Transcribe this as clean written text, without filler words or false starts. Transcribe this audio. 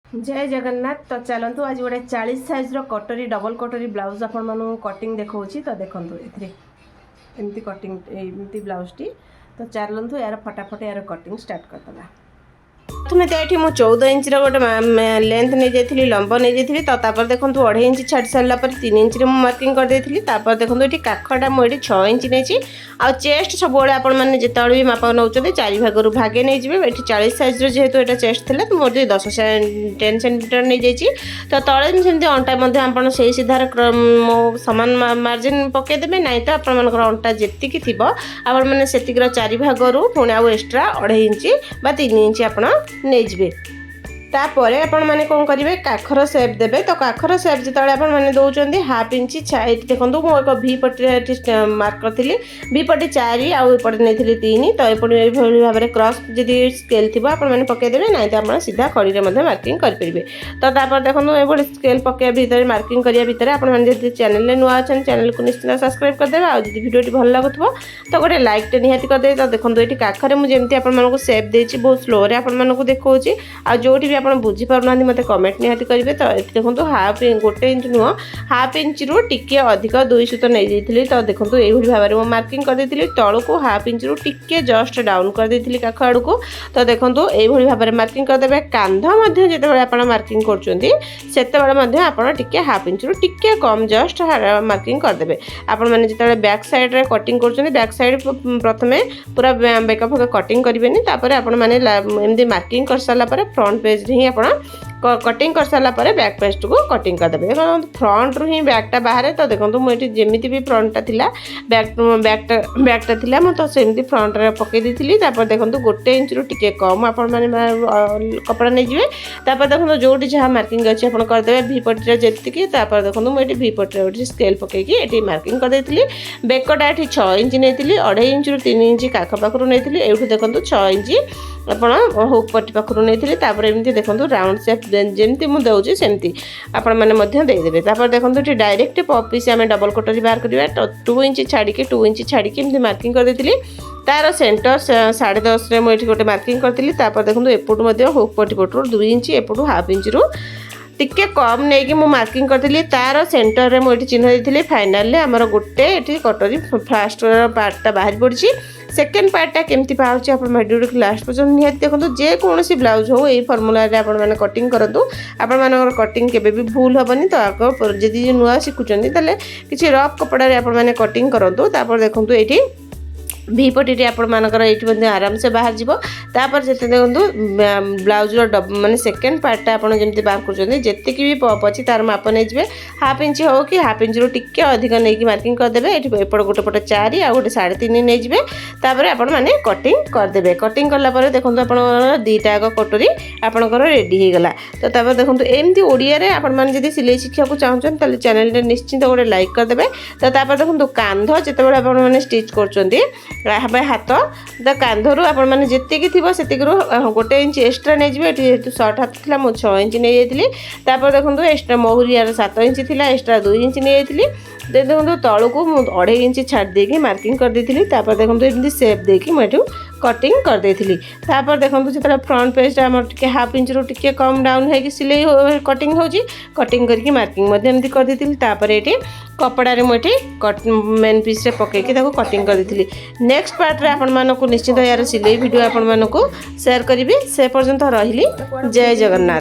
जय जगन्नाथ। तो चलतु आज गोटे 40 साइज कटोरी डबल कटोरी ब्लाउज आपण मानू कटिंग देखा तो देखो एमती कटिंग एमती ब्लाउज टी। तो चलतु यार फटाफट यार कटिंग स्टार्ट करदे। प्रथम तो ये मुझे 14 इंच गोटे लेंथ नहीं जाती लंब नहीं जाती। तो देखो 2.5 इंच छाड़ी सारापर 3 इंच मार्किंग कर देती। देखो ये काखटा मुझे 6 इंच नहीं आ चेस्ट सब आपने जिते भी माप नौ 4 भाग भागे नहीं जाए। ये 40 साइज जेहेतु ये चेस्ट थी मोर 10 10 सेंटीमीटर नहीं जाइए। तो तले सेमती अंटा आप सीधार सामान मार्जिन पकईदे ना। तो आपर अंटा जी थी आपने से 4 भाग पुणी आउ एक्सट्रा 2.5 इंच बा 3 इंच आप नहीं जाए। तापर आपण मैंने कौन करेंगे काखर सेप देवे। तो काखर सेप जो आपने दौरान हाफ इंच देखो मुझे वी पट्टी मार्क करी वी पट्टी 4 आउपटे नहीं 3। तो ये भाव में क्रॉस जी स्केल थी आपने पकईदे ना। तो आप सीधा खड़ी में मार्किंग करेंगे। तो देखो ये स्केल पकड़ भर मार्किंग करने भितर आपड़ी चैनल नुआ अच्छा चैनल को निश्चित सब्सक्राइब करदे। आज वीडियो भल लगुव तो गोटे लाइक टे निहाती करदे। तो देखो ये काखर मुझे आपको सेप देती बहुत स्लो आपको देखा जो भी आप बुझीपार ना मत कमेंट निहाती करेंगे। तो देखो हाफ गोटे इंच नुह हाफ इंच रु टिके अधिक 2 सूत नहीं जाइए। तो देखो ये भाव में मार्किंग कर देती तलू को हाफ इंच रु टिके जस्ट डाउन कर देती काख आड़ को। तो देखो ये भाव में मार्किंग करदे। कांध जो आप मार्किंग करते हाफ इंच रु टिके कम जस्ट मार्किंग करदे। आपण मैंने जो बैक साइड रे कटिंग कर बैक साइड प्रथम पूरा बेक फक कटिंग करेंगे। तापर आपने मार्किंग कर सारापर फ्रंट पेज ही कटिंग कर सारापर बैक पेस्ट को कटिंग करदे। फ्रंट रु ही बैकटा बाहर। तो देखो मुझे जमी भी फ्रंटा थी बैकटा थी मुझे सेमती फ्रंट रे पकई दी। देखो गोटे इंच रु टिके कम आप कपड़ा नहीं जाए। देखो जो जहाँ मार्किंग अच्छी आप करदे वी पट्टी जी। देखो मुझे वी पट्टी स्केल पकईकी मार्किंग कर देती। बेकटा ये 6 इंच नहीं 2.5 इंच रु 3 इंच काख पाखु नहीं। ये देखो 6 इंच आपण हुक पट्टी पाखु नहीं। एमती देखो राउंड सेप जमती मुझे दूसरी सेमती आपण मैंने देदेवे। देखो ये डायरेक्ट पीस आम डबल कटोरी बाहर करवा। तो 2 इंच छाड़ी 2 इंच छाड़ी एमती मार्किंग कर देती। तार सेंटर 10.5 रे मुझे गोटे मार्किंग करी। देखो एपटू हुक पट्टी पटू 2 इंच एपटू हाफ इंच रु टिके कम नहीं कि मार्किंग करी। तार सेंटर रे मुझे चिन्ह देती। फाइनाल आमर गोटे ये कटोरी फास्ट पार्टा बाहरी पड़ी। सेकेंड पार्टा केमती पाँच आप वीडियो लास्ट पर्यटन निहाती देखो। जेकोसी ब्लाउज हो ये फर्मुला आपने कटिंग करूँ आपर कटिंग केबे भी भूल हेनी। तो आग जी नुआ शिखुंट किसी रफ कपड़ा आपने कटिंग करूँ। देखो ये वी पट्टी आपर ये आराम से बाहर जापर से देखो ब्लाउज माने सेकेंड पार्टा आप जमी बाहर कर भी पप अच्छी तार माप नहीं जाए। हाफ इंच हो कि हाफ इंच रु टिके अधिक नहीं मार्किंग करदे। एपट गोटे पटे 4 आ गोटे 3.5 नहीं जाए। आपण मैंने कटिंग करदे। कटिंग कलापर देखो आप 2टा कटोरी आपणकर रेडी हो गला। तो देखो एमती ओडिया आपने सिलाई शिखा चाहते चैनल निश्चिंत गोटे लाइक करदे। तो देखो कांध जिते आपने स्टिच कर हाथ तो कांधरू आपने जी थी गोटे इंच एक्सट्रा नहीं जाए। जेहतु सर्ट हाथ था मुझे 6 इंच नहीं जाती। देखो एक्सट्रा मोहरी 7 इंच थी एक्सट्रा 2 इंच नहीं जाती। देखो तलू को 2.5 इंच छाड़ देकी मार्किंग कर दी। देखो एमती सेप देकी मुझे कटिंग कर देती। देखो जो फ्रंट पेज हाफ इंच रु टिके कम डाउन हो सिलाई कटिंग हो कटिंग करके मार्किंग एमती कर दी। ये कपड़ा मुझे मेन पीस पकईकी कटिंग कर दी। नेक्स्ट पार्ट रे आपण मानक निश्चित यार सिलाई वीडियो आपण मानक शेयर करी। से पर्यंत रही जय जगन्नाथ।